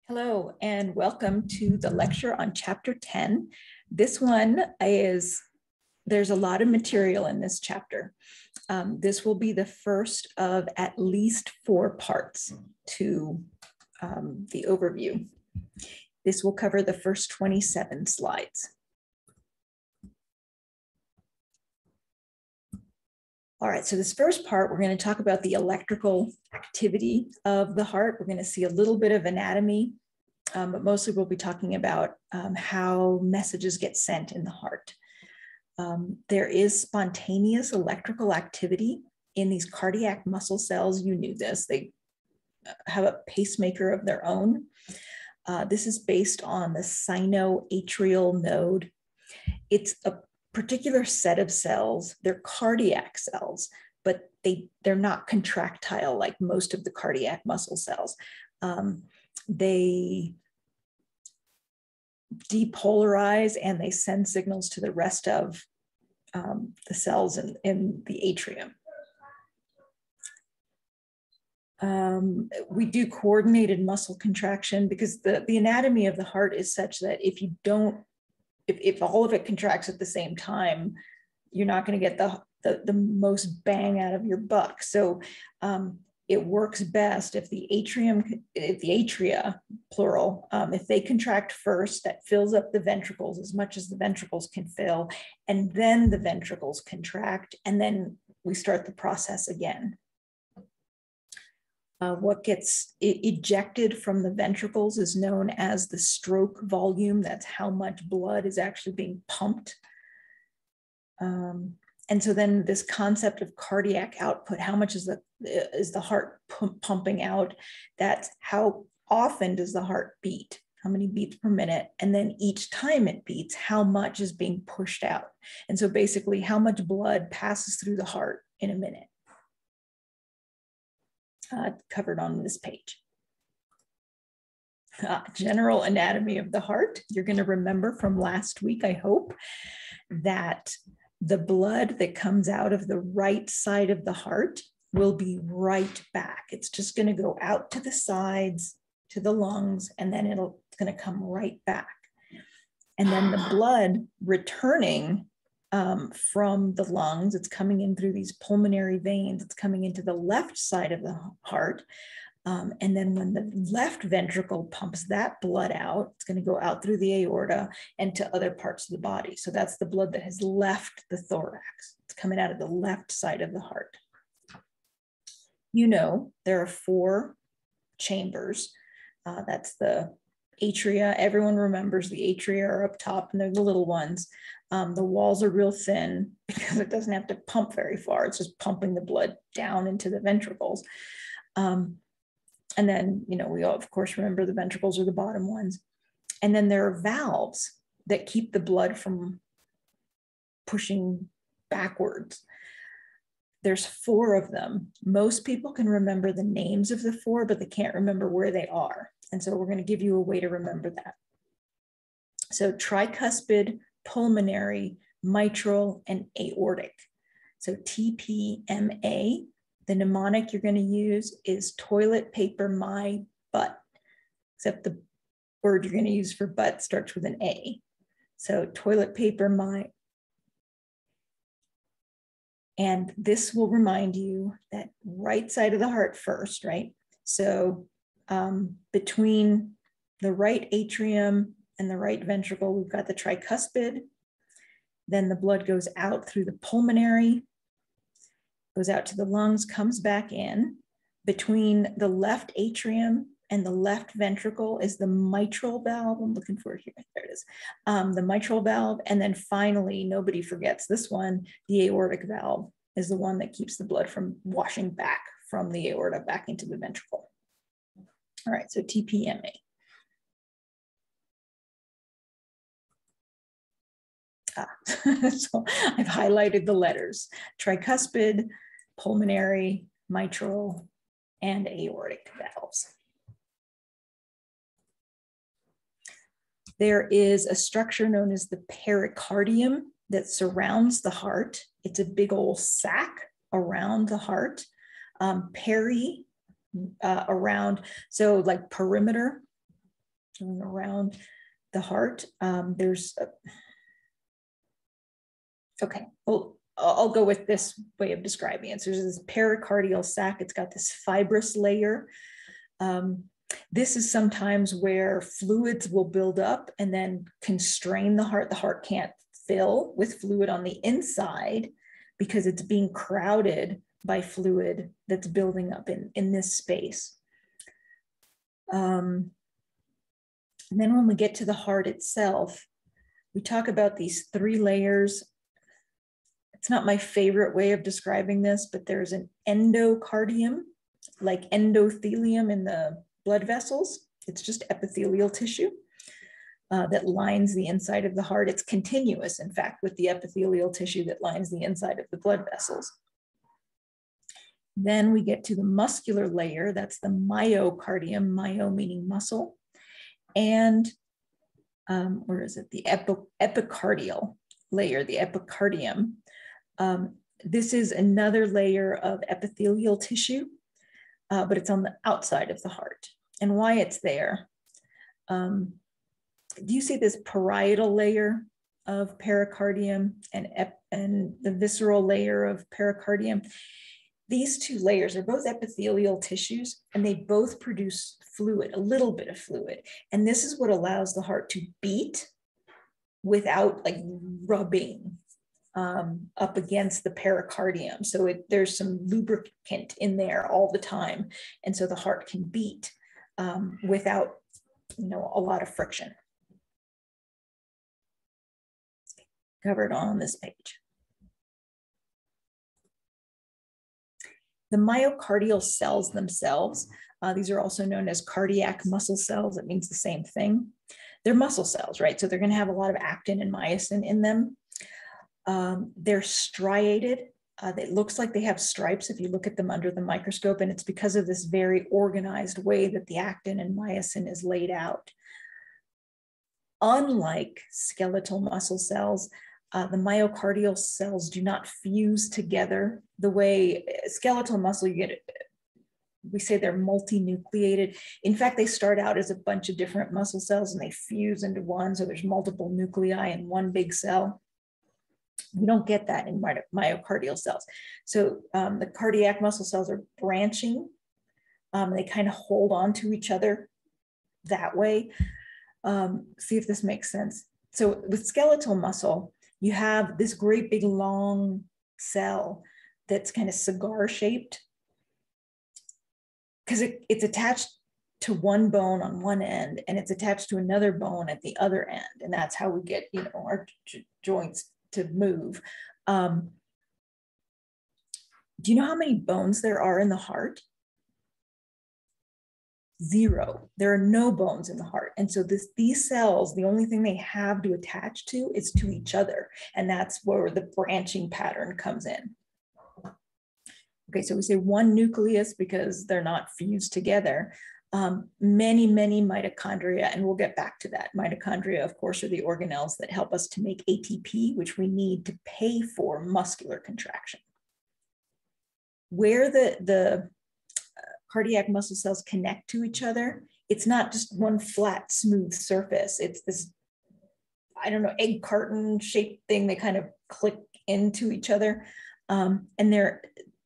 Hello, and welcome to the lecture on chapter 10. This one is, there's a lot of material in this chapter. This will be the first of at least 4 parts to the overview. This will cover the first 27 slides. All right, so this first part, we're going to talk about the electrical activity of the heart. We're going to see a little bit of anatomy, but mostly we'll be talking about how messages get sent in the heart. There is spontaneous electrical activity in these cardiac muscle cells. You knew this. They have a pacemaker of their own. This is based on the sinoatrial node. It's a particular set of cells. They're cardiac cells, but they're not contractile like most of the cardiac muscle cells. They depolarize and they send signals to the rest of the cells in the atrium. We do coordinated muscle contraction because the anatomy of the heart is such that if all of it contracts at the same time, you're not going to get the most bang out of your buck. So it works best if the atria, plural, if they contract first, that fills up the ventricles as much as the ventricles can fill, and then the ventricles contract, and then we start the process again. What gets ejected from the ventricles is known as the stroke volume. That's how much blood is actually being pumped. And so then this concept of cardiac output, how much is the heart pumping out? That's how often does the heart beat? How many beats per minute? And then each time it beats, how much is being pushed out? And so basically how much blood passes through the heart in a minute. Covered on this page. General anatomy of the heart. You're going to remember from last week, I hope, that the blood that comes out of the right side of the heart will be right back. It's just going to go out to the sides, to the lungs, and then it's going to come right back. And then the blood returning from the lungs, it's coming in through these pulmonary veins, it's coming into the left side of the heart. And then when the left ventricle pumps that blood out, it's going to go out through the aorta and to other parts of the body. So that's the blood that has left the thorax. It's coming out of the left side of the heart. You know, there are 4 chambers. That's the atria. Everyone remembers the atria are up top and they're the little ones. The walls are real thin because it doesn't have to pump very far. It's just pumping the blood down into the ventricles. And then, you know, we all, of course, remember the ventricles are the bottom ones. And then there are valves that keep the blood from pushing backwards. There's 4 of them. Most people can remember the names of the 4, but they can't remember where they are. And so we're going to give you a way to remember that. So tricuspid, pulmonary, mitral, and aortic. So TPMA. The mnemonic you're going to use is toilet paper my butt, except the word you're going to use for butt starts with an A. So toilet paper my. And this will remind you that right side of the heart first, right? So between the right atrium and the right ventricle, we've got the tricuspid. Then the blood goes out through the pulmonary, goes out to the lungs, comes back in. Between the left atrium and the left ventricle is the mitral valve. I'm looking for it here. There it is. The mitral valve. And then finally, nobody forgets this one, the aortic valve is the one that keeps the blood from washing back from the aorta back into the ventricle. All right, so TPMA. So I've highlighted the letters: tricuspid, pulmonary, mitral, and aortic valves. There is a structure known as the pericardium that surrounds the heart. It's a big old sac around the heart. Around, so like perimeter, going around the heart. Okay, well, I'll go with this way of describing it. So there's this pericardial sac. It's got this fibrous layer. This is sometimes where fluids will build up and then constrain the heart. The heart can't fill with fluid on the inside because it's being crowded by fluid that's building up in this space. And then when we get to the heart itself, we talk about these 3 layers. It's not my favorite way of describing this, but there's an endocardium, like endothelium in the blood vessels. It's just epithelial tissue that lines the inside of the heart. It's continuous, in fact, with the epithelial tissue that lines the inside of the blood vessels. Then we get to the muscular layer. That's the myocardium, myo meaning muscle. And where is it? The epicardial layer, the epicardium. This is another layer of epithelial tissue, but it's on the outside of the heart. And why it's there? Do you see this parietal layer of pericardium and the visceral layer of pericardium? These 2 layers are both epithelial tissues, and they both produce fluid, a little bit of fluid. And this is what allows the heart to beat without like rubbing up against the pericardium. So there's some lubricant in there all the time. And so the heart can beat without, a lot of friction. Covered on this page. The myocardial cells themselves, these are also known as cardiac muscle cells. It means the same thing. They're muscle cells, right? So they're going to have a lot of actin and myosin in them. They're striated. It looks like they have stripes if you look at them under the microscope, and it's because of this very organized way that the actin and myosin is laid out. Unlike skeletal muscle cells, the myocardial cells do not fuse together the way skeletal muscle, we say they're multinucleated. In fact, they start out as a bunch of different muscle cells and they fuse into one. So there's multiple nuclei in one big cell. We don't get that in myocardial cells. So the cardiac muscle cells are branching. They kind of hold on to each other that way. See if this makes sense. So with skeletal muscle, you have this great big long cell that's kind of cigar shaped because it's attached to one bone on one end and it's attached to another bone at the other end. And that's how we get, our joints to move. Do you know how many bones there are in the heart? 0. There are no bones in the heart. And so these cells, the only thing they have to attach to is to each other. And that's where the branching pattern comes in. Okay, so we say one nucleus because they're not fused together. Many, many mitochondria, and we'll get back to that. Mitochondria, of course, are the organelles that help us to make ATP, which we need to pay for muscular contraction. Where the cardiac muscle cells connect to each other, it's not just one flat, smooth surface. It's this, egg carton shaped thing. They kind of click into each other. And there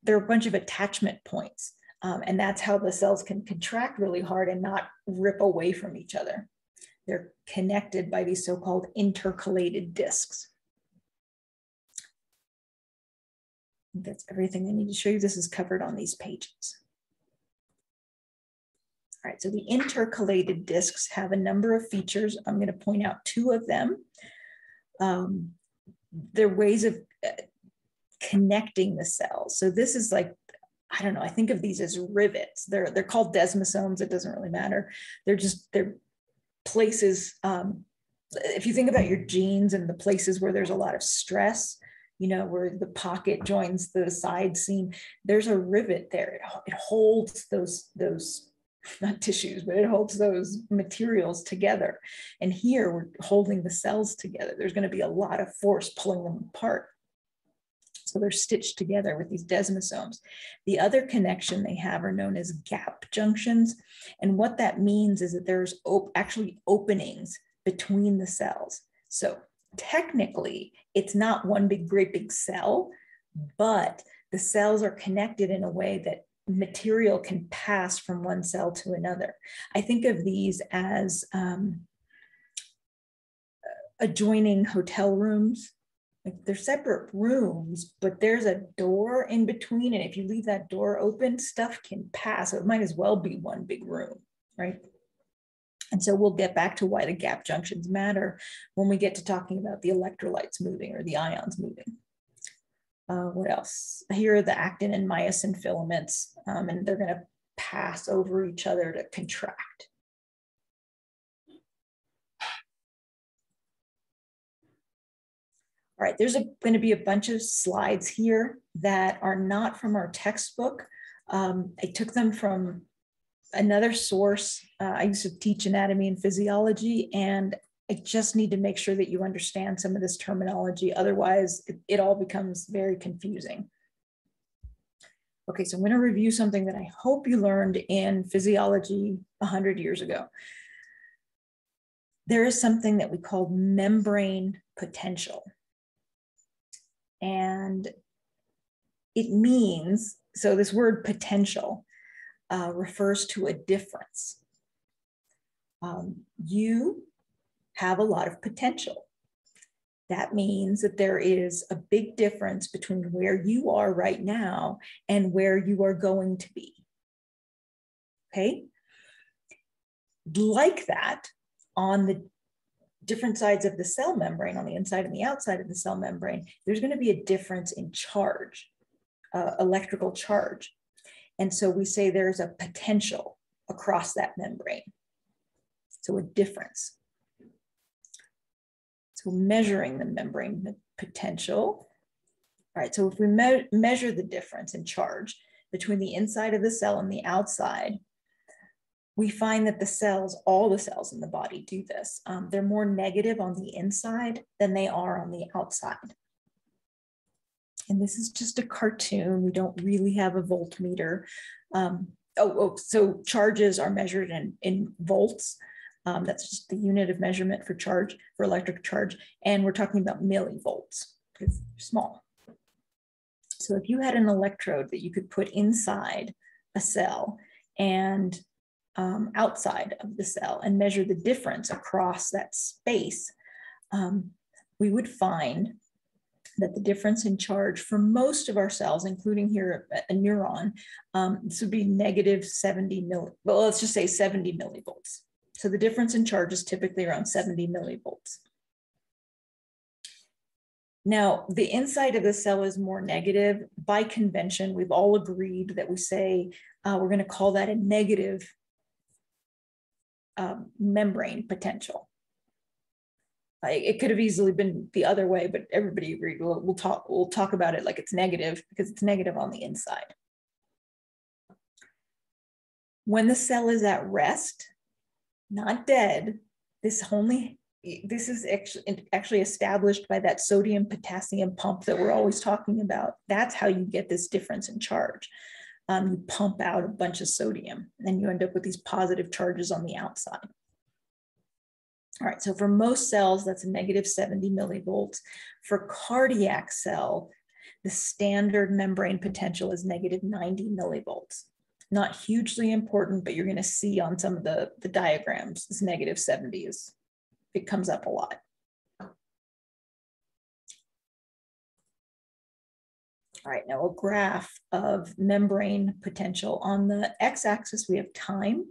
are a bunch of attachment points. And that's how the cells can contract really hard and not rip away from each other. They're connected by these so-called intercalated discs. That's everything I need to show you. This is covered on these pages. All right, so the intercalated discs have a number of features. I'm going to point out 2 of them. They're ways of connecting the cells. So this is like, I think of these as rivets. They're called desmosomes. It doesn't really matter. They're places. If you think about your genes and the places where there's a lot of stress, where the pocket joins the side seam, there's a rivet there. It holds those not tissues, but it holds those materials together. And here we're holding the cells together. There's going to be a lot of force pulling them apart. So they're stitched together with these desmosomes. The other connection they have are known as gap junctions. And what that means is that there's actually openings between the cells. So technically, it's not one great big cell, but the cells are connected in a way that material can pass from one cell to another. I think of these as adjoining hotel rooms. Like they're separate rooms, but there's a door in between. And if you leave that door open, stuff can pass. So it might as well be one big room, right? And so we'll get back to why the gap junctions matter when we get to talking about the electrolytes moving or the ions moving. What else? Here are the actin and myosin filaments, and they're going to pass over each other to contract. All right, there's going to be a bunch of slides here that are not from our textbook. I took them from another source. I used to teach anatomy and physiology, and I just need to make sure that you understand some of this terminology. Otherwise, it all becomes very confusing. Okay, so I'm going to review something that I hope you learned in physiology 100 years ago. There is something that we call membrane potential. And it means, so this word potential refers to a difference. You have a lot of potential. That means that there is a big difference between where you are right now and where you are going to be. Okay? Like that, on the different sides of the cell membrane, on the inside and the outside of the cell membrane, there's going to be a difference in charge, electrical charge. And so we say there's a potential across that membrane. So a difference. So measuring the membrane potential. All right, so if we measure the difference in charge between the inside of the cell and the outside, we find that the cells, all the cells in the body do this. They're more negative on the inside than they are on the outside. And this is just a cartoon. We don't really have a voltmeter. So charges are measured in volts. That's just the unit of measurement for charge, for electric charge. And we're talking about millivolts. It's small. So if you had an electrode that you could put inside a cell and outside of the cell and measure the difference across that space, we would find that the difference in charge for most of our cells, including here a neuron, this would be negative 70 well, let's just say 70 millivolts. So the difference in charge is typically around 70 millivolts. Now, the inside of the cell is more negative. By convention, we've all agreed that we say we're going to call that a negative membrane potential. It could have easily been the other way, but everybody agreed. We'll talk about it like it's negative because it's negative on the inside. When the cell is at rest, not dead, this is actually established by that sodium-potassium pump that we're always talking about. That's how you get this difference in charge. You pump out a bunch of sodium and you end up with these positive charges on the outside. All right, so for most cells, that's a negative 70 millivolts. For cardiac cell, the standard membrane potential is negative 90 millivolts. Not hugely important, but you're going to see on some of the diagrams, this negative 70 it comes up a lot. All right, now a graph of membrane potential. On the x-axis, we have time,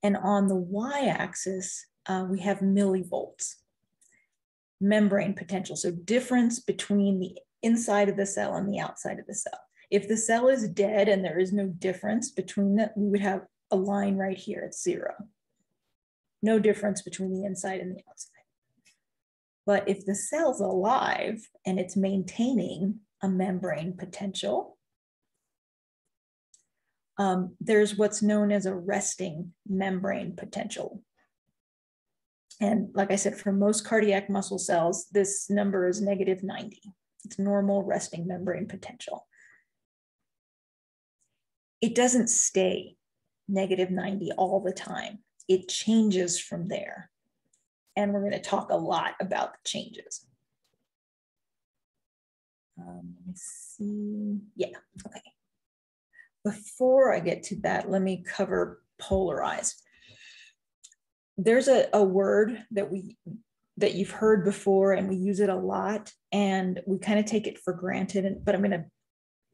and on the y-axis, we have millivolts, membrane potential. So difference between the inside of the cell and the outside of the cell. If the cell is dead and there is no difference between them, we would have a line right here at 0. No difference between the inside and the outside. But if the cell's alive and it's maintaining a membrane potential, there's what's known as a resting membrane potential. And like I said, for most cardiac muscle cells, this number is negative 90. It's normal resting membrane potential. It doesn't stay -90 all the time. It changes from there. And we're going to talk a lot about the changes. Let me see. Yeah, okay. Before I get to that, let me cover polarized. There's a word that you've heard before, and we use it a lot, and we kind of take it for granted, but I'm going to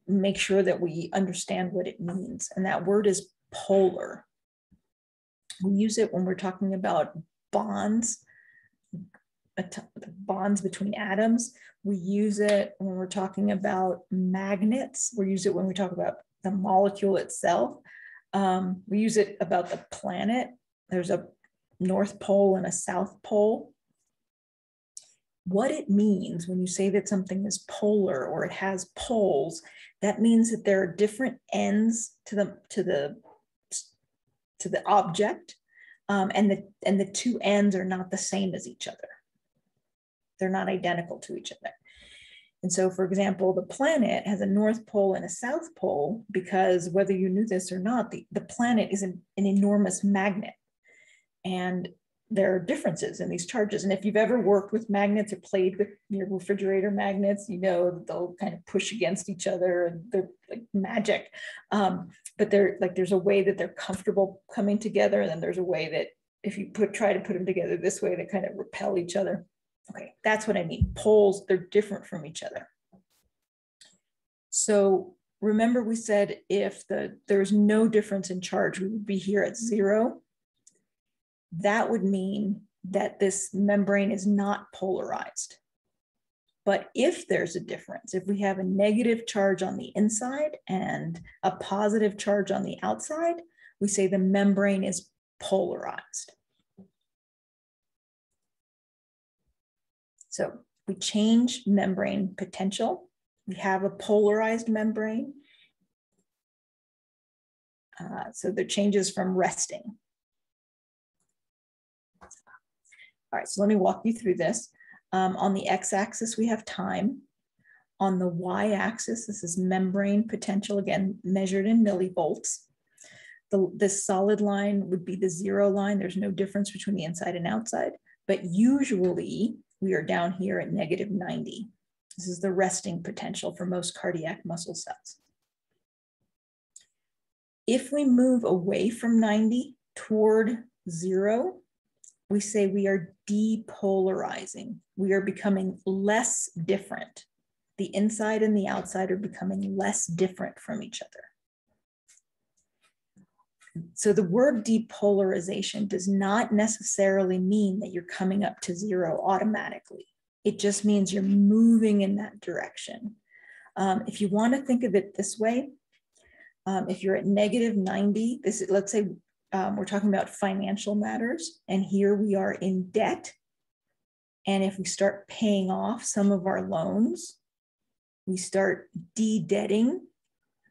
make sure that we understand what it means. And that word is polar. We use it when we're talking about bonds, bonds between atoms. We use it when we're talking about magnets. We use it when we talk about the molecule itself. We use it about the planet. There's a North Pole and a South Pole. What it means when you say that something is polar or it has poles, that means that there are different ends to the object, and the two ends are not the same as each other. They're not identical to each other. And so, for example, the planet has a North Pole and a South Pole because, whether you knew this or not, the planet is an enormous magnet. And there are differences in these charges. And if you've ever worked with magnets or played with your refrigerator magnets, you know that they'll kind of push against each other, and they're like magic. But there's a way that they're comfortable coming together, and then there's a way that if you try to put them together this way, they kind of repel each other. Okay, that's what I mean. Poles, they're different from each other. So remember, we said if there's no difference in charge, we would be here at 0. That would mean that this membrane is not polarized. But if there's a difference, if we have a negative charge on the inside and a positive charge on the outside, we say the membrane is polarized. So we change membrane potential. We have a polarized membrane. So the changes from resting. All right, so let me walk you through this. On the x-axis, we have time. On the y-axis, this is membrane potential, again, measured in millivolts. This solid line would be the 0 line. There's no difference between the inside and outside, but usually we are down here at -90. This is the resting potential for most cardiac muscle cells. If we move away from 90 toward 0, we say we are depolarizing. We are becoming less different. The inside and the outside are becoming less different from each other. So the word depolarization does not necessarily mean that you're coming up to 0 automatically. It just means you're moving in that direction. If you want to think of it this way, if you're at -90, let's say we're talking about financial matters, and here we are in debt. And if we start paying off some of our loans, we start de-debting,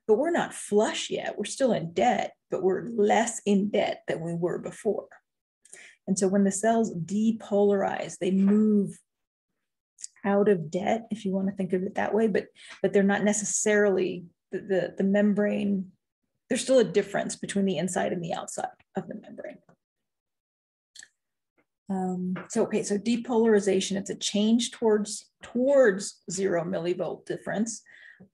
but we're not flush yet. We're still in debt, but we're less in debt than we were before. And so when the cells depolarize, they move out of debt, if you want to think of it that way, but they're not necessarily the membrane. There's still a difference between the inside and the outside of the membrane. So depolarization, it's a change towards 0 millivolt difference,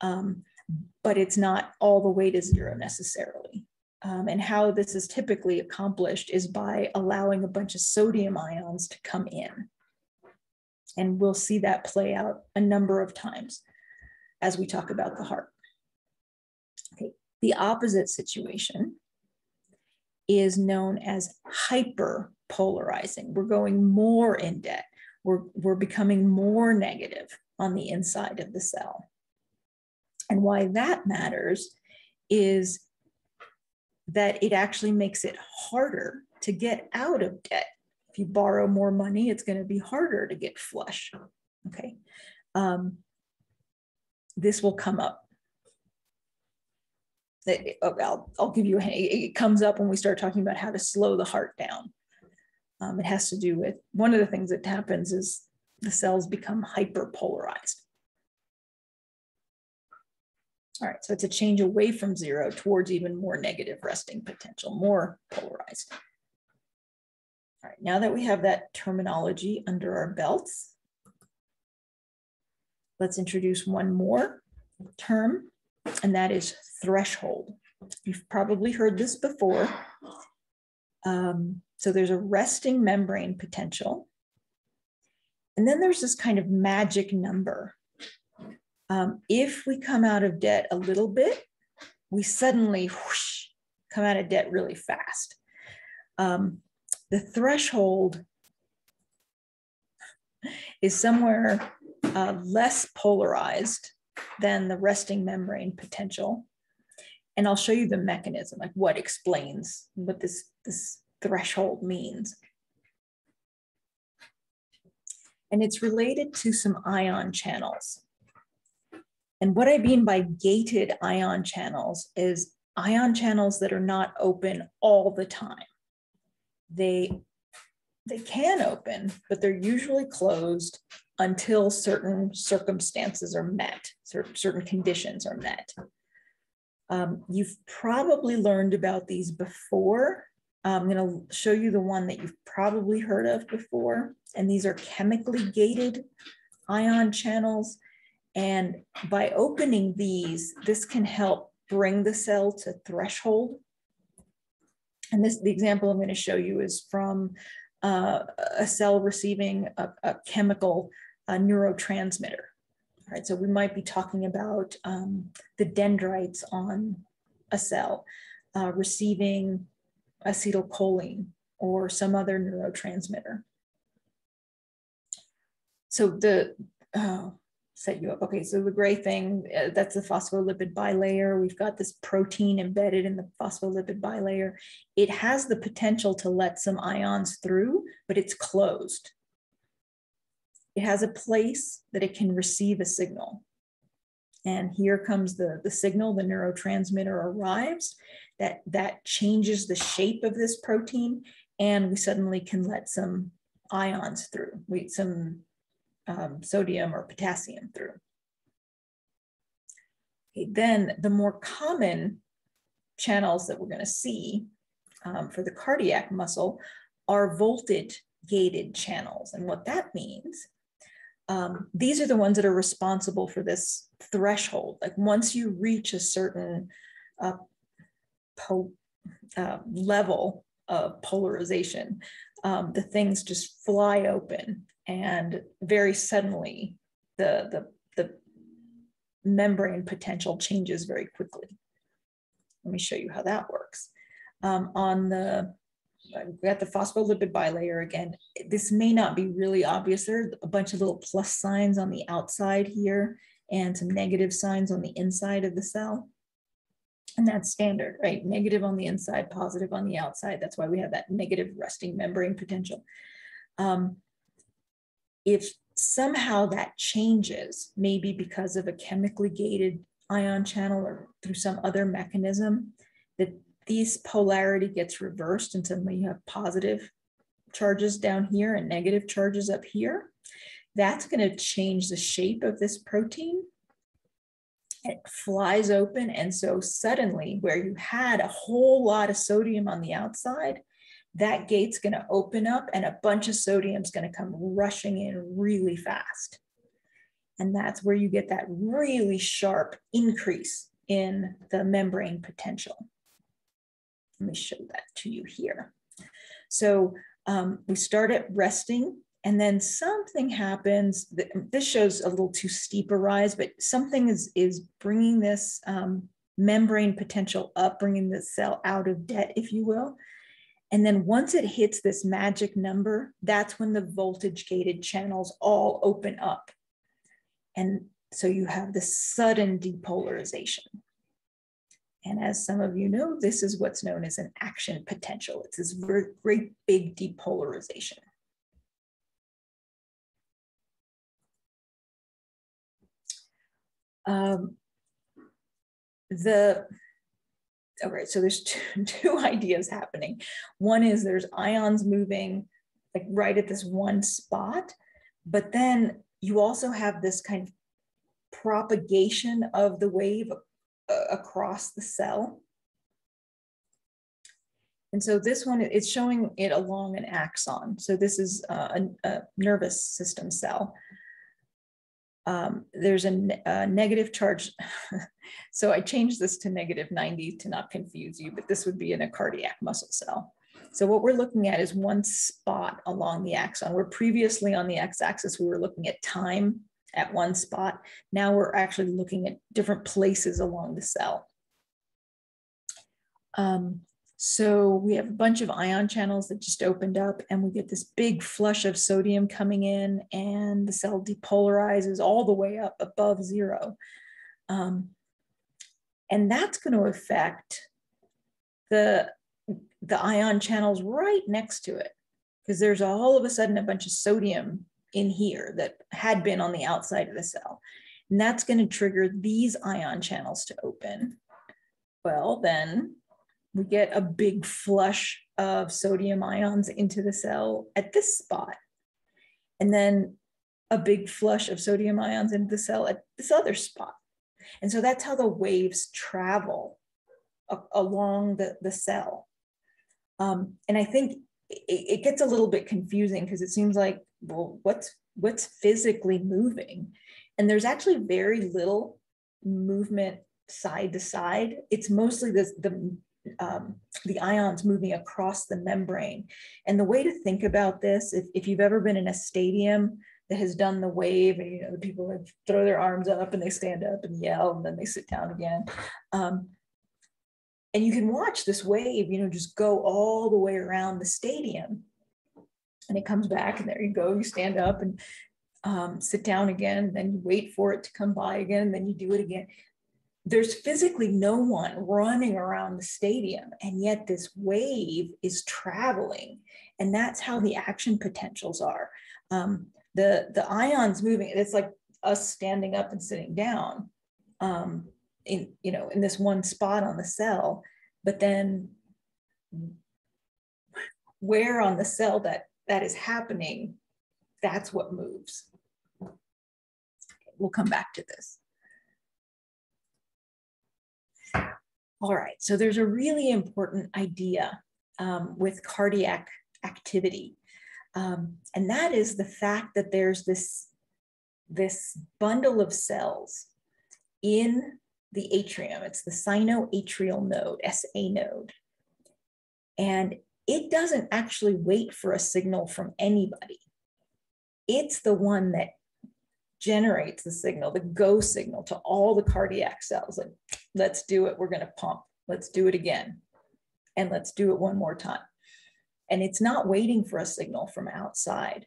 but it's not all the way to 0 necessarily. And how this is typically accomplished is by allowing a bunch of sodium ions to come in. And we'll see that play out a number of times as we talk about the heart. Okay. The opposite situation is known as hyperpolarizing. We're going more in debt. We're becoming more negative on the inside of the cell. And why that matters is that it actually makes it harder to get out of debt. If you borrow more money, it's going to be harder to get flush. Okay. This will come up. I'll give you it comes up when we start talking about how to slow the heart down. It has to do with one of the things that happens is the cells become hyperpolarized. All right, so it's a change away from zero towards even more negative resting potential, more polarized. All right, now that we have that terminology under our belts, let's introduce one more term, and that is threshold. You've probably heard this before. So there's a resting membrane potential, and then there's this kind of magic number. If we come out of debt a little bit, we suddenly whoosh, come out of debt really fast. The threshold is somewhere less polarized than the resting membrane potential. And I'll show you the mechanism, like what explains what this threshold means. And it's related to some ion channels. And what I mean by gated ion channels is ion channels that are not open all the time. They can open, but they're usually closed until certain circumstances are met, certain conditions are met. You've probably learned about these before. I'm going to show you the one that you've probably heard of before. And these are chemically gated ion channels. And by opening these, this can help bring the cell to threshold. And the example I'm going to show you is from a cell receiving a chemical neurotransmitter. All right, so we might be talking about the dendrites on a cell receiving acetylcholine or some other neurotransmitter. So set you up. Okay, so the gray thing, that's the phospholipid bilayer. We've got this protein embedded in the phospholipid bilayer. It has the potential to let some ions through, but it's closed. It has a place that it can receive a signal. And here comes the signal, the neurotransmitter arrives, that changes the shape of this protein, and we suddenly can let some ions through, some sodium or potassium through. Okay, then the more common channels that we're going to see for the cardiac muscle are voltage gated channels. And what that means, these are the ones that are responsible for this threshold. Like once you reach a certain level of polarization, the things just fly open, and very suddenly the membrane potential changes very quickly. Let me show you how that works. We've got the phospholipid bilayer again. This may not be really obvious. There are a bunch of little plus signs on the outside here and some negative signs on the inside of the cell. And that's standard, right? Negative on the inside, positive on the outside. That's why we have that negative resting membrane potential. If somehow that changes, maybe because of a chemically gated ion channel or through some other mechanism, that these polarity gets reversed and suddenly you have positive charges down here and negative charges up here, that's going to change the shape of this protein. It flies open, and so suddenly where you had a whole lot of sodium on the outside, that gate's going to open up and a bunch of sodium is going to come rushing in really fast. And that's where you get that really sharp increase in the membrane potential. Let me show that to you here. So we start at resting, and then something happens. This shows a little too steep a rise, but something is bringing this membrane potential up, bringing the cell out of debt, if you will. And then once it hits this magic number, that's when the voltage gated channels all open up. And so you have this sudden depolarization. And as some of you know, this is what's known as an action potential. It's this very great big depolarization. Okay, so there's two ideas happening. One is there's ions moving like right at this one spot, but then you also have this kind of propagation of the wave across the cell. And so this one, it's showing it along an axon. So this is a nervous system cell. There's a negative charge. So I changed this to -90 to not confuse you, but this would be in a cardiac muscle cell. So what we're looking at is one spot along the axon. Where previously on the x-axis, we were looking at time at one spot. Now we're actually looking at different places along the cell. So we have a bunch of ion channels that just opened up, and we get this big flush of sodium coming in, and the cell depolarizes all the way up above 0. And that's going to affect the ion channels right next to it, because there's all of a sudden a bunch of sodium in here that had been on the outside of the cell. And that's going to trigger these ion channels to open. Well, then we get a big flush of sodium ions into the cell at this spot. And then a big flush of sodium ions into the cell at this other spot. And so that's how the waves travel along the cell. And I think it gets a little bit confusing, because it seems like, well, what's physically moving? And there's actually very little movement side to side. It's mostly the ions moving across the membrane. And the way to think about this, if you've ever been in a stadium that has done the wave, and the people that throw their arms up and they stand up and yell, and then they sit down again. And you can watch this wave, just go all the way around the stadium. And it comes back, and there you go, you stand up and sit down again, then you wait for it to come by again, and then you do it again. There's physically no one running around the stadium, and yet this wave is traveling. And that's how the action potentials are. The ions moving, it's like us standing up and sitting down in this one spot on the cell, but then where on the cell that is happening, that's what moves. We'll come back to this. All right, so there's a really important idea with cardiac activity, and that is the fact that there's this bundle of cells in the atrium. It's the sinoatrial node, SA node, and it doesn't actually wait for a signal from anybody. It's the one that generates the signal, the go signal to all the cardiac cells. Like, let's do it, we're going to pump, let's do it again, and let's do it one more time. And it's not waiting for a signal from outside.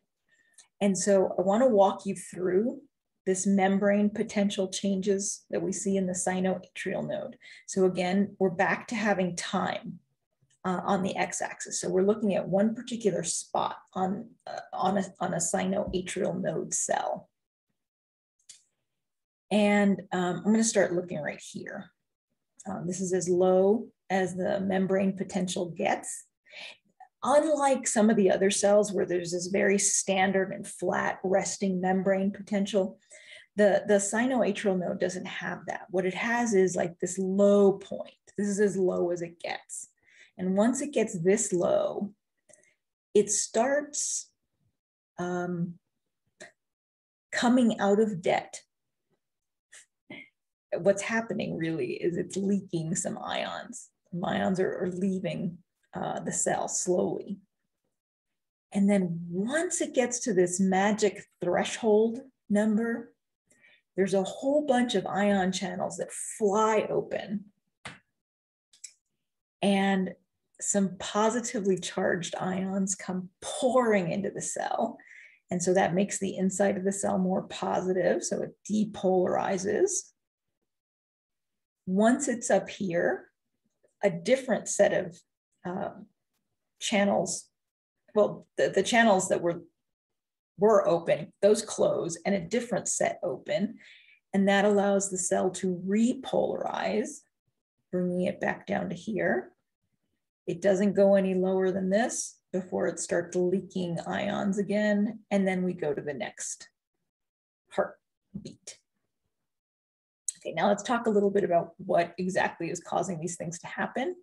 And so I want to walk you through this membrane potential changes that we see in the sinoatrial node. So again, we're back to having time on the x-axis. So we're looking at one particular spot on a sinoatrial node cell. And I'm going to start looking right here. This is as low as the membrane potential gets. Unlike some of the other cells where there's this very standard and flat resting membrane potential, the sinoatrial node doesn't have that. What it has is like this low point. This is as low as it gets. And once it gets this low, it starts coming out of debt. What's happening really is it's leaking some ions. Some ions are leaving the cell slowly. And then once it gets to this magic threshold number, there's a whole bunch of ion channels that fly open, and some positively charged ions come pouring into the cell. And so that makes the inside of the cell more positive, so it depolarizes. Once it's up here, a different set of channels, well, the channels that were open, those close, and a different set open. And that allows the cell to repolarize, bringing it back down to here. It doesn't go any lower than this before it starts leaking ions again. And then we go to the next heartbeat. Okay, now let's talk a little bit about what exactly is causing these things to happen.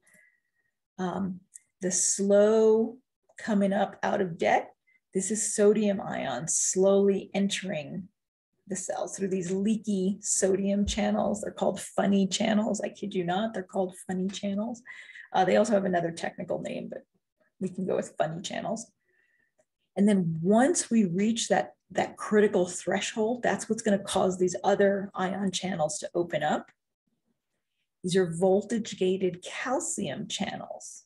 The slow coming up out of det, this is sodium ions slowly entering the cells through these leaky sodium channels. They're called funny channels. I kid you not, they're called funny channels. They also have another technical name, but we can go with funny channels. And then once we reach that critical threshold, that's what's going to cause these other ion channels to open up. These are voltage-gated calcium channels.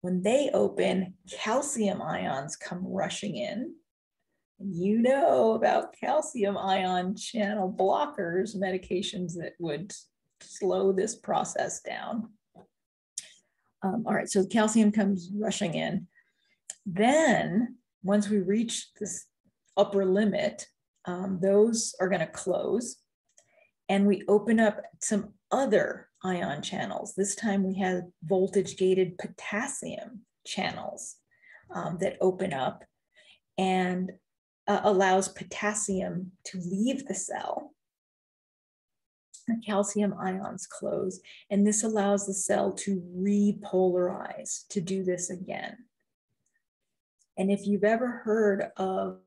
When they open, calcium ions come rushing in. You know about calcium ion channel blockers, medications that would slow this process down. All right, so calcium comes rushing in. Then once we reach this upper limit, those are going to close, and we open up some other ion channels. This time we have voltage-gated potassium channels that open up and allows potassium to leave the cell. The calcium ions close, and this allows the cell to repolarize, to do this again. And if you've ever heard of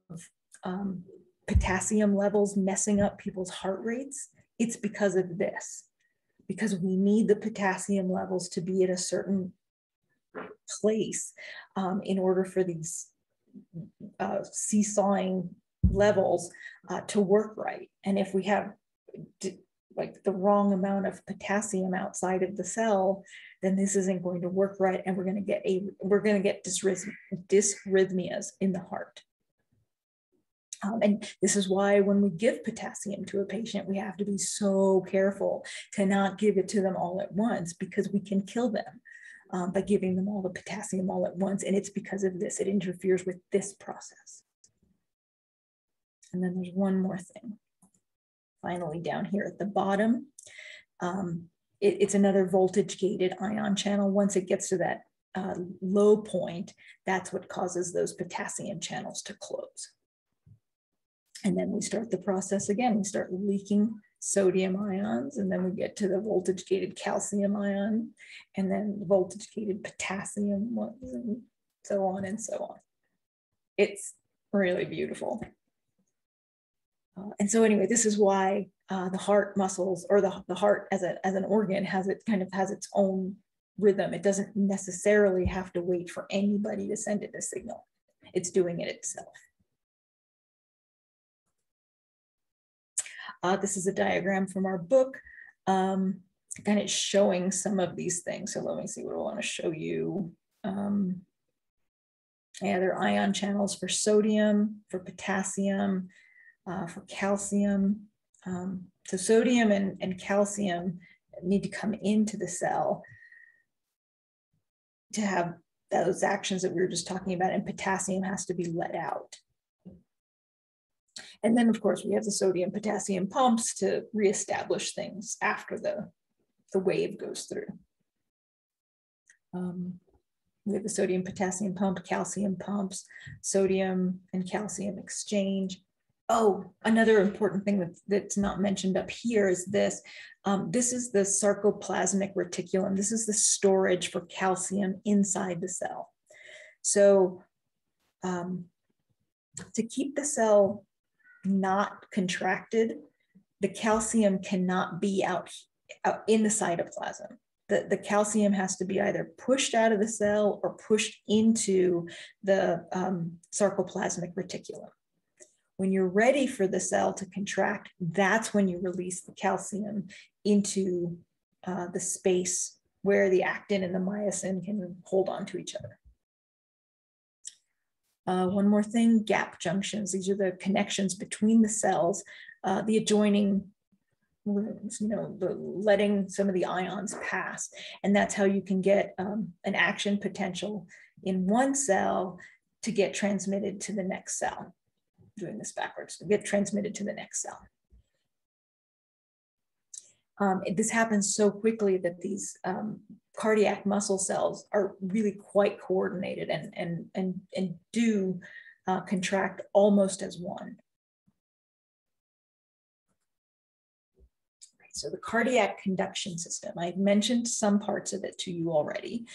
potassium levels messing up people's heart rates, it's because of this, because we need the potassium levels to be at a certain place in order for these seesawing levels to work right. And if we have like the wrong amount of potassium outside of the cell, then this isn't going to work right, and we're going to get dysrhythmias in the heart. And this is why when we give potassium to a patient, we have to be so careful to not give it to them all at once, because we can kill them by giving them all the potassium all at once. And it's because of this, it interferes with this process. And then there's one more thing. Finally, down here at the bottom, it's another voltage-gated ion channel. Once it gets to that low point, that's what causes those potassium channels to close. And then we start the process again. We start leaking sodium ions, and then we get to the voltage-gated calcium ion, and then voltage-gated potassium ones, and so on and so on. It's really beautiful. And so anyway, this is why the heart muscles, or the heart as an organ, has its own rhythm. It doesn't necessarily have to wait for anybody to send it a signal. It's doing it itself. This is a diagram from our book, kind of showing some of these things. So let me see what I want to show you. Yeah, there are ion channels for sodium, for potassium, for calcium. So sodium and calcium need to come into the cell to have those actions that we were just talking about, and potassium has to be let out. And then, of course, we have the sodium potassium pumps to reestablish things after the wave goes through. We have the sodium potassium pump, calcium pumps, sodium and calcium exchange. Oh, another important thing that's not mentioned up here is this. This is the sarcoplasmic reticulum. This is the storage for calcium inside the cell. So to keep the cell not contracted, the calcium cannot be out in the cytoplasm. The calcium has to be either pushed out of the cell or pushed into the sarcoplasmic reticulum. When you're ready for the cell to contract, that's when you release the calcium into the space where the actin and the myosin can hold on to each other. One more thing, gap junctions. These are the connections between the cells, the adjoining rooms, letting some of the ions pass. And that's how you can get an action potential in one cell to get transmitted to the next cell. Doing this backwards, to get transmitted to the next cell. This happens so quickly that these cardiac muscle cells are really quite coordinated and do contract almost as one. So the cardiac conduction system, I've mentioned some parts of it to you already.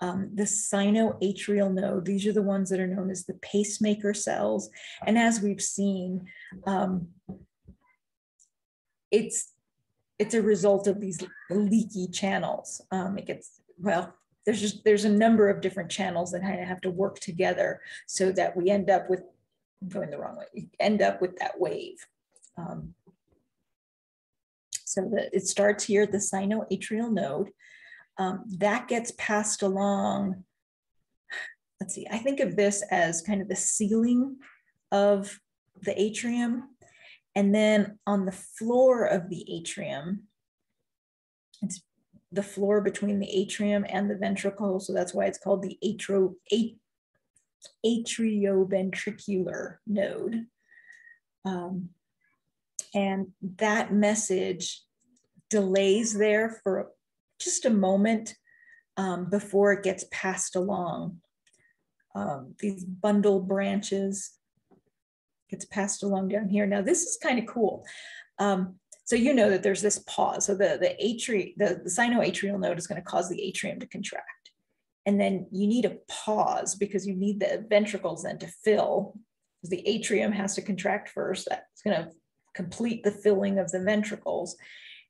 The sinoatrial node, these are the ones that are known as the pacemaker cells. And as we've seen, it's a result of these leaky channels. It gets, well, there's a number of different channels that kind of have to work together so that we end up with, going the wrong way, we end up with that wave. So it starts here at the sinoatrial node. That gets passed along. Let's see, I think of this as kind of the ceiling of the atrium. And then on the floor of the atrium, it's the floor between the atrium and the ventricle. So that's why it's called the atrioventricular node. And that message delays there for just a moment before it gets passed along. These bundle branches gets passed along down here. Now this is kind of cool. So you know that there's this pause. So the sinoatrial node is going to cause the atrium to contract. And then you need a pause because you need the ventricles then to fill. The atrium has to contract first. That's going to complete the filling of the ventricles.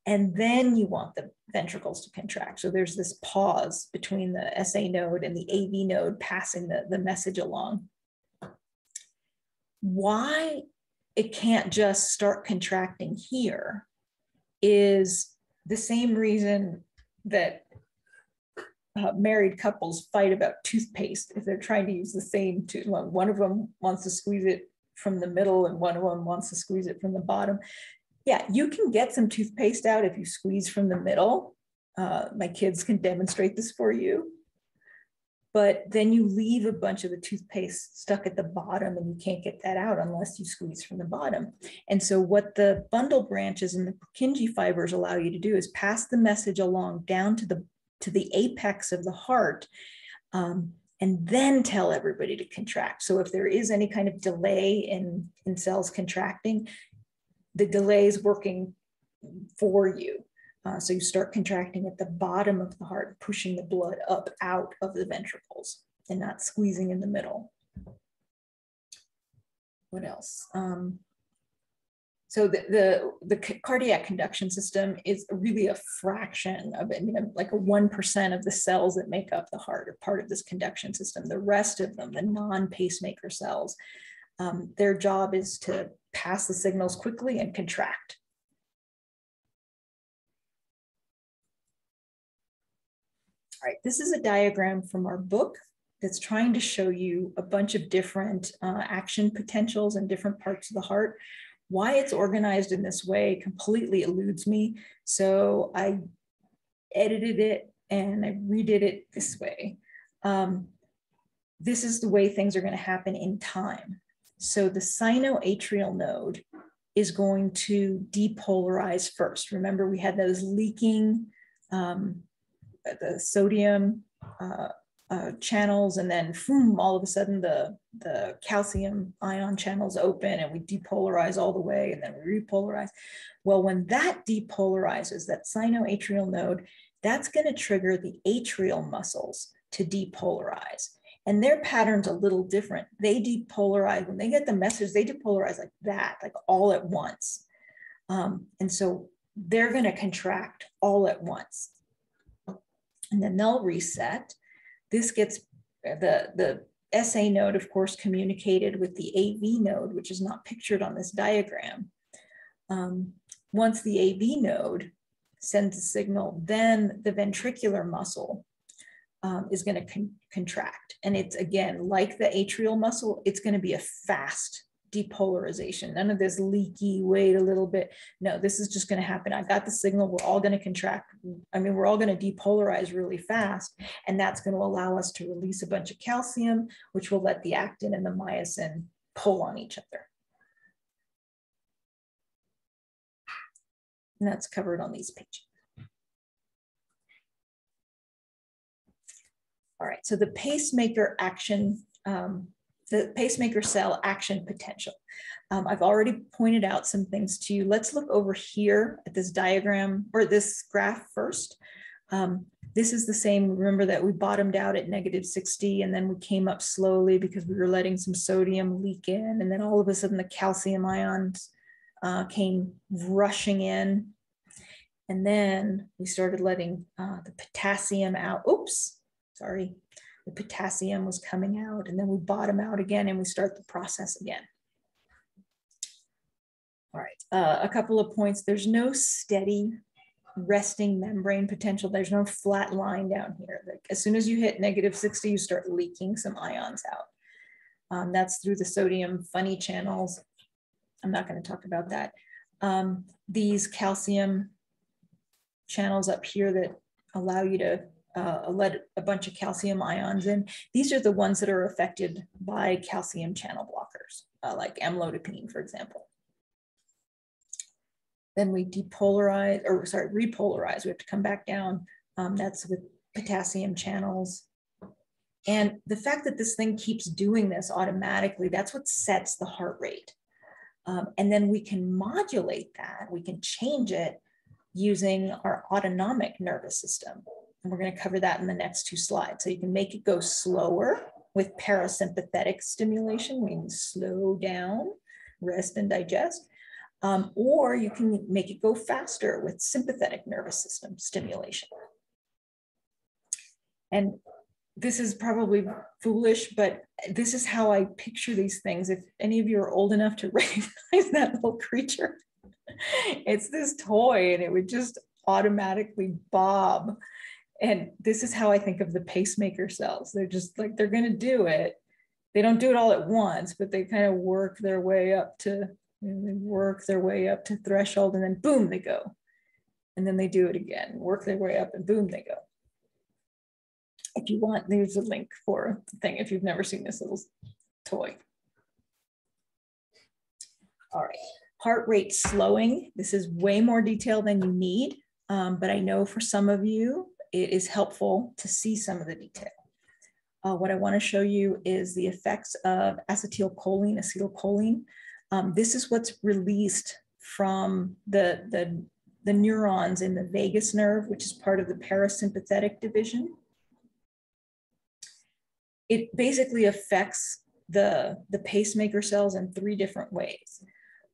And then you want the ventricles to contract. So there's this pause between the SA node and the AV node passing the message along. Why it can't just start contracting here is the same reason that married couples fight about toothpaste if they're trying to use the same tooth. One of them wants to squeeze it from the middle and one of them wants to squeeze it from the bottom. Yeah, you can get some toothpaste out if you squeeze from the middle. My kids can demonstrate this for you. But then you leave a bunch of the toothpaste stuck at the bottom and you can't get that out unless you squeeze from the bottom. And so what the bundle branches and the Purkinje fibers allow you to do is pass the message along down to the apex of the heart, and then tell everybody to contract. So if there is any kind of delay in cells contracting, the delay is working for you. So you start contracting at the bottom of the heart, pushing the blood up out of the ventricles and not squeezing in the middle. What else? So the cardiac conduction system is really a fraction of it, like a 1% of the cells that make up the heart are part of this conduction system. The rest of them, the non-pacemaker cells, their job is to pass the signals quickly and contract. All right, this is a diagram from our book that's trying to show you a bunch of different action potentials in different parts of the heart. Why it's organized in this way completely eludes me. So I edited it and I redid it this way. This is the way things are going to happen in time. So the sinoatrial node is going to depolarize first. Remember, we had those leaking the sodium channels, and then boom, all of a sudden the calcium ion channels open and we depolarize all the way and then we repolarize. Well, when that depolarizes, that sinoatrial node, that's going to trigger the atrial muscles to depolarize. And their pattern's a little different. They depolarize, when they get the message, they depolarize like that, like all at once. And so they're going to contract all at once. And then they'll reset. This gets the SA node, of course, communicated with the AV node, which is not pictured on this diagram. Once the AV node sends a signal, then the ventricular muscle is going to contract. And it's, again, like the atrial muscle, it's going to be a fast depolarization. None of this leaky, wait a little bit. No, this is just going to happen. I got the signal. We're all going to contract. I mean, we're all going to depolarize really fast. And that's going to allow us to release a bunch of calcium, which will let the actin and the myosin pull on each other. And that's covered on these pages. All right, so the pacemaker action the pacemaker cell action potential. I've already pointed out some things to you. Let's look over here at this diagram or this graph first. This is the same. Remember that we bottomed out at -60 and then we came up slowly because we were letting some sodium leak in. And then all of a sudden the calcium ions came rushing in. And then we started letting the potassium out. Oops, sorry. The potassium was coming out and then we bottom out again and we start the process again. All right, a couple of points. There's no steady resting membrane potential. There's no flat line down here. Like as soon as you hit -60, you start leaking some ions out. That's through the sodium funny channels. I'm not going to talk about that. These calcium channels up here that allow you to let a bunch of calcium ions in. These are the ones that are affected by calcium channel blockers, like amlodipine, for example. Then we repolarize. We have to come back down. That's with potassium channels. And the fact that this thing keeps doing this automatically, that's what sets the heart rate. And then we can modulate that. We can change it using our autonomic nervous system. And we're going to cover that in the next 2 slides. So you can make it go slower with parasympathetic stimulation, meaning slow down, rest and digest. Or you can make it go faster with sympathetic nervous system stimulation. And this is probably foolish, but this is how I picture these things. If any of you are old enough to recognize that little creature, it's this toy and it would just automatically bob. And this is how I think of the pacemaker cells. They're just like, they're going to do it. They don't do it all at once, but they kind of work their way up to threshold and then boom, they go. And then they do it again, work their way up and boom, they go. If you want, there's a link for the thing if you've never seen this little toy. All right, heart rate slowing. This is way more detail than you need, but I know for some of you, it is helpful to see some of the detail. What I want to show you is the effects of acetylcholine. This is what's released from the neurons in the vagus nerve, which is part of the parasympathetic division. It basically affects the pacemaker cells in 3 different ways.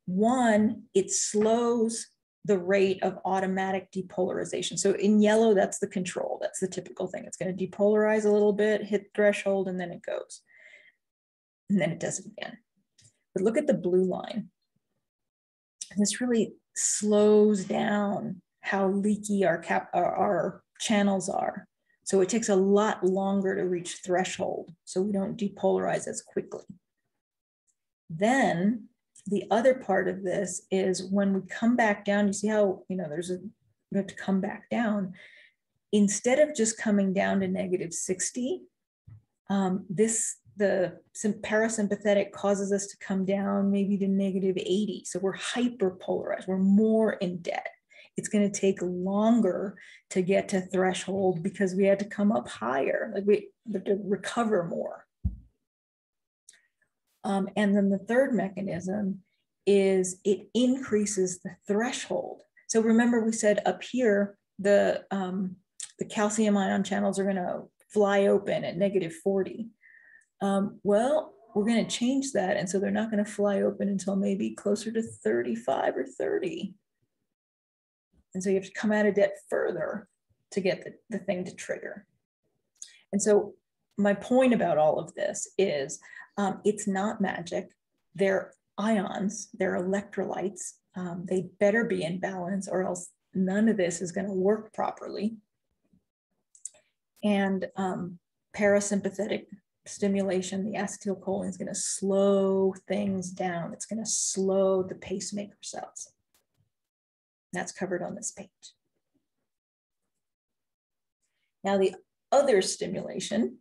One, it slows the rate of automatic depolarization. So in yellow, that's the control. That's the typical thing. It's going to depolarize a little bit, hit threshold, and then it goes. And then it does it again. But look at the blue line. And this really slows down how leaky our channels are. So it takes a lot longer to reach threshold, so we don't depolarize as quickly. Then the other part of this is when we come back down, you see how, we have to come back down. Instead of just coming down to -60, the parasympathetic causes us to come down maybe to -80. So we're hyperpolarized, we're more in debt. It's going to take longer to get to threshold because we had to come up higher, like we have to recover more. And then the third mechanism is it increases the threshold. So remember we said up here, the calcium ion channels are going to fly open at -40. Well, we're going to change that. And so they're not going to fly open until maybe closer to 35 or 30. And so you have to come out of debt further to get the thing to trigger. And so my point about all of this is it's not magic. They're ions, they're electrolytes. They better be in balance or else none of this is going to work properly. And parasympathetic stimulation, the acetylcholine is going to slow things down. It's going to slow the pacemaker cells. That's covered on this page. Now the other stimulation,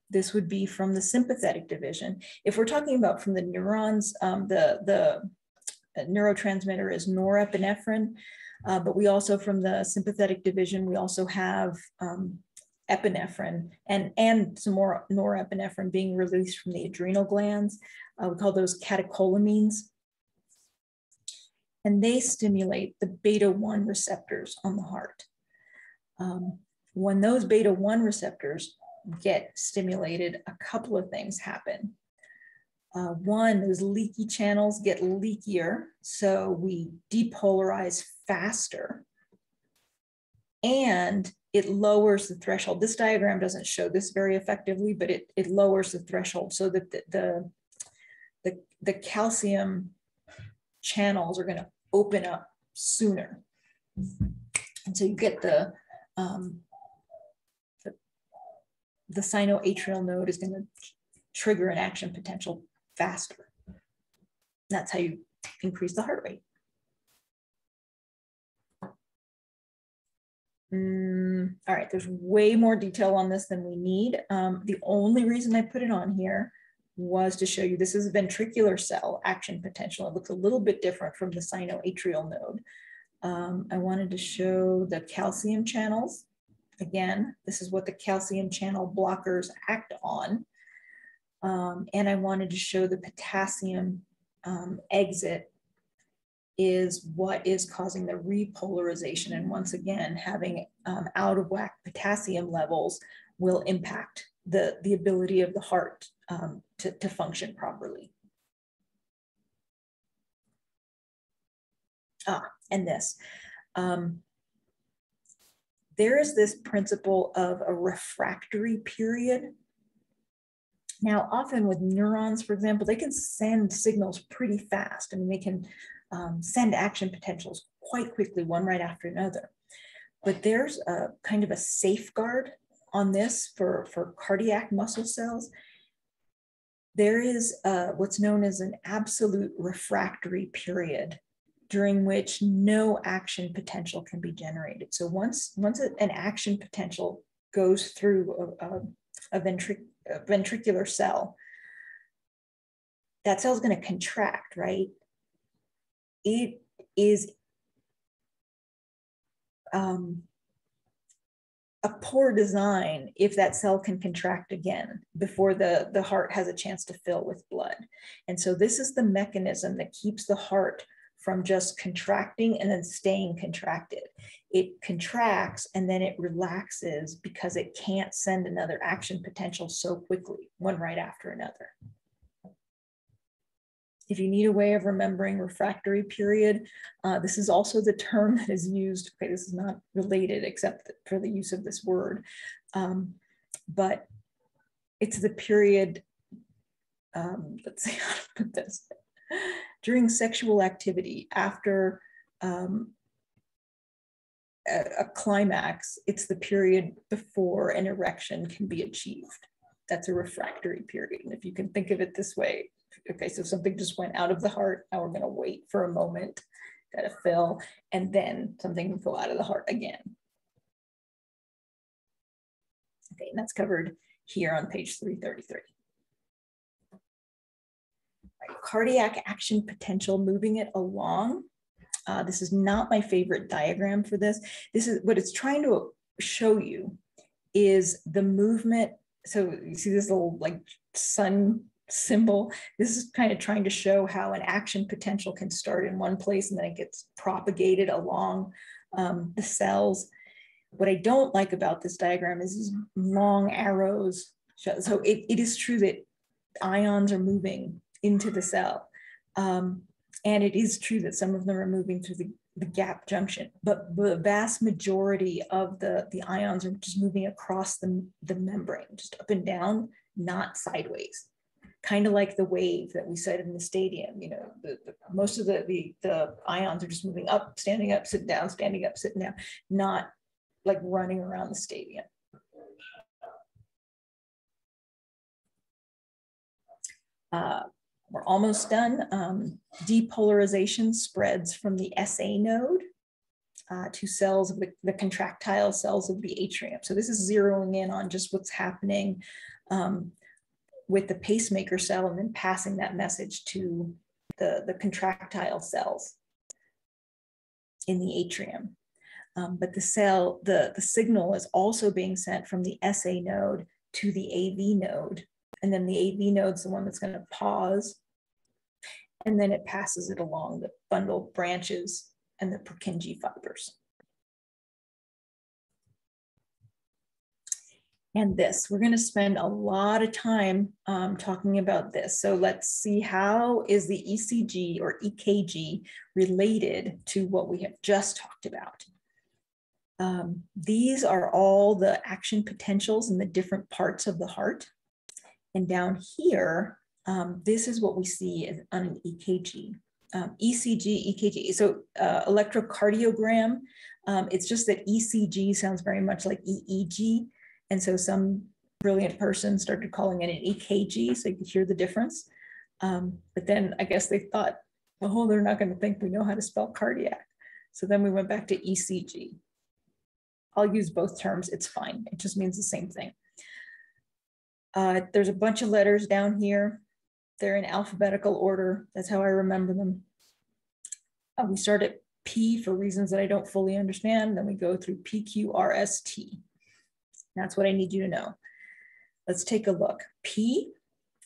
this would be from the sympathetic division. If we're talking about from the neurons, the neurotransmitter is norepinephrine, but we also from the sympathetic division, we also have epinephrine and some more norepinephrine being released from the adrenal glands. We call those catecholamines. And they stimulate the beta-1 receptors on the heart. When those beta-1 receptors get stimulated, a couple of things happen. One, those leaky channels get leakier, so we depolarize faster. And it lowers the threshold. This diagram doesn't show this very effectively, but it lowers the threshold so that the calcium channels are going to open up sooner. And so you get the sinoatrial node is going to trigger an action potential faster. That's how you increase the heart rate. All right, there's way more detail on this than we need. The only reason I put it on here was to show you this is a ventricular cell action potential. It looks a little bit different from the sinoatrial node. I wanted to show the calcium channels. Again, this is what the calcium channel blockers act on. And I wanted to show the potassium exit is what is causing the repolarization. And once again, having out of whack potassium levels will impact the ability of the heart to function properly. And this. There is this principle of a refractory period. Now, often with neurons, for example, they can send signals pretty fast. I mean, they can send action potentials quite quickly, one right after another. But there's a kind of a safeguard on this for cardiac muscle cells. There is what's known as an absolute refractory period during which no action potential can be generated. So once an action potential goes through a ventricular cell, that cell is going to contract, right? It is a poor design if that cell can contract again before the heart has a chance to fill with blood. And so this is the mechanism that keeps the heart from just contracting and then staying contracted. It contracts and then it relaxes because it can't send another action potential so quickly, one right after another. If you need a way of remembering refractory period, this is also the term that is used. Okay, this is not related except for the use of this word, but it's the period, let's see how to put this, during sexual activity after a climax, it's the period before an erection can be achieved. That's a refractory period. And if you can think of it this way, okay, so something just went out of the heart. Now we're going to wait for a moment, got to fill, and then something will go out of the heart again. Okay, and that's covered here on page 333. Right, cardiac action potential, moving it along. This is not my favorite diagram for this. This is what it's trying to show you is the movement. So you see this little like sun symbol. This is kind of trying to show how an action potential can start in one place and then it gets propagated along the cells. What I don't like about this diagram is these long arrows. So it is true that ions are moving into the cell. And it is true that some of them are moving through the gap junction, but the vast majority of the ions are just moving across the membrane, just up and down, not sideways. Kind of like the wave that we cited in the stadium. You know, most of the ions are just moving up, standing up, sitting down, standing up, sitting down, not like running around the stadium. We're almost done. Depolarization spreads from the SA node to cells of the contractile cells of the atrium. So this is zeroing in on just what's happening with the pacemaker cell and then passing that message to the contractile cells in the atrium. But the signal is also being sent from the SA node to the AV node. And then the AV node is the one that's going to pause. And then it passes it along the bundled branches and the Purkinje fibers. And this, we're going to spend a lot of time talking about this. So let's see, how is the ECG or EKG related to what we have just talked about? These are all the action potentials in the different parts of the heart. And down here, this is what we see on an EKG. ECG, EKG, so electrocardiogram, it's just that ECG sounds very much like EEG. And so some brilliant person started calling it an EKG, so you could hear the difference. But then I guess they thought, oh, they're not going to think we know how to spell cardiac. So then we went back to ECG. I'll use both terms, it's fine. It just means the same thing. There's a bunch of letters down here. They're in alphabetical order. That's how I remember them. We start at P for reasons that I don't fully understand. Then we go through P, Q, R, S, T. That's what I need you to know. Let's take a look. P,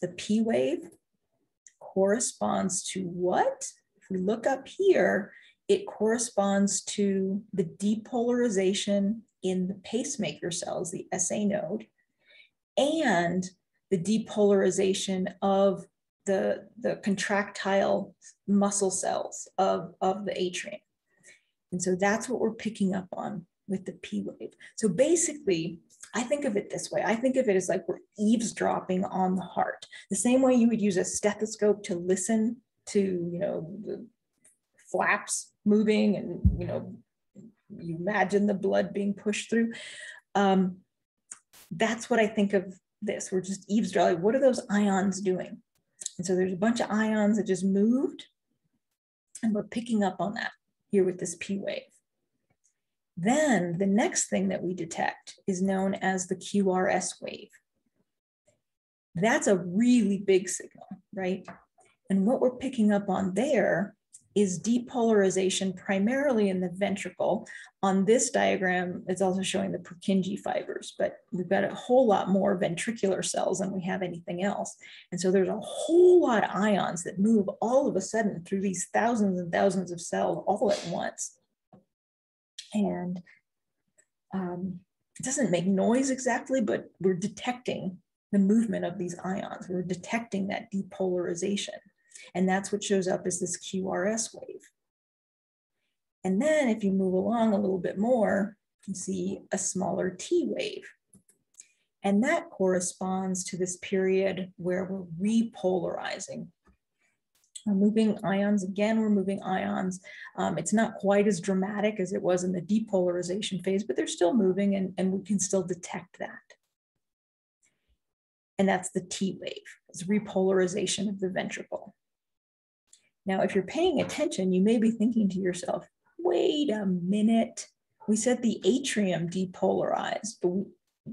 the P wave, corresponds to what? If we look up here, it corresponds to the depolarization in the pacemaker cells, the SA node, and the depolarization of the contractile muscle cells of the atrium. And so that's what we're picking up on with the P wave. So basically, I think of it this way. I think of it as like we're eavesdropping on the heart. The same way you would use a stethoscope to listen to, the flaps moving and, you imagine the blood being pushed through. That's what I think of this. We're just eavesdropping. What are those ions doing? And so there's a bunch of ions that just moved, and we're picking up on that here with this P wave. Then the next thing that we detect is known as the QRS wave. That's a really big signal, right? And what we're picking up on there is depolarization primarily in the ventricle. On this diagram, it's also showing the Purkinje fibers, but we've got a whole lot more ventricular cells than we have anything else. And so there's a whole lot of ions that move all of a sudden through these thousands and thousands of cells all at once. And it doesn't make noise exactly, but we're detecting the movement of these ions. We're detecting that depolarization. And that's what shows up as this QRS wave. And then if you move along a little bit more, you see a smaller T wave. And that corresponds to this period where we're repolarizing. We're moving ions again, we're moving ions. It's not quite as dramatic as it was in the depolarization phase, but they're still moving and we can still detect that. And that's the T wave, it's repolarization of the ventricle. Now, if you're paying attention, you may be thinking to yourself, wait a minute, we said the atrium depolarized, but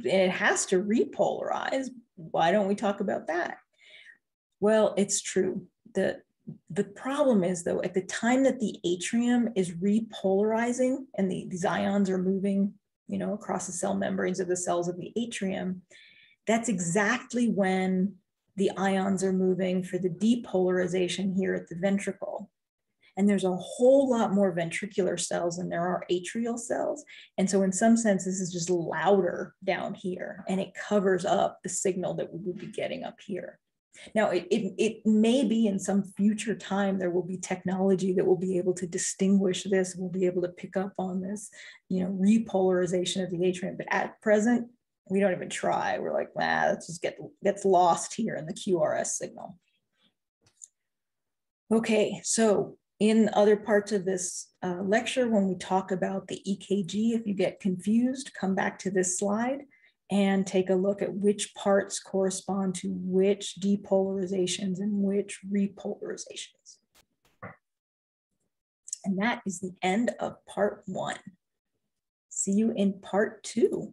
it has to repolarize. Why don't we talk about that? Well, it's true. The problem is, though, at the time that the atrium is repolarizing and these ions are moving, across the cell membranes of the cells of the atrium, that's exactly when the ions are moving for the depolarization here at the ventricle. And there's a whole lot more ventricular cells than there are atrial cells. And so in some sense, this is just louder down here, and it covers up the signal that we would be getting up here. Now, it may be in some future time, there will be technology that will be able to distinguish this, we'll be able to pick up on this, repolarization of the atrium. But at present, we don't even try. We're like, let's just gets lost here in the QRS signal. Okay, so in other parts of this lecture, when we talk about the EKG, if you get confused, come back to this slide and take a look at which parts correspond to which depolarizations and which repolarizations. And that is the end of part 1. See you in part 2.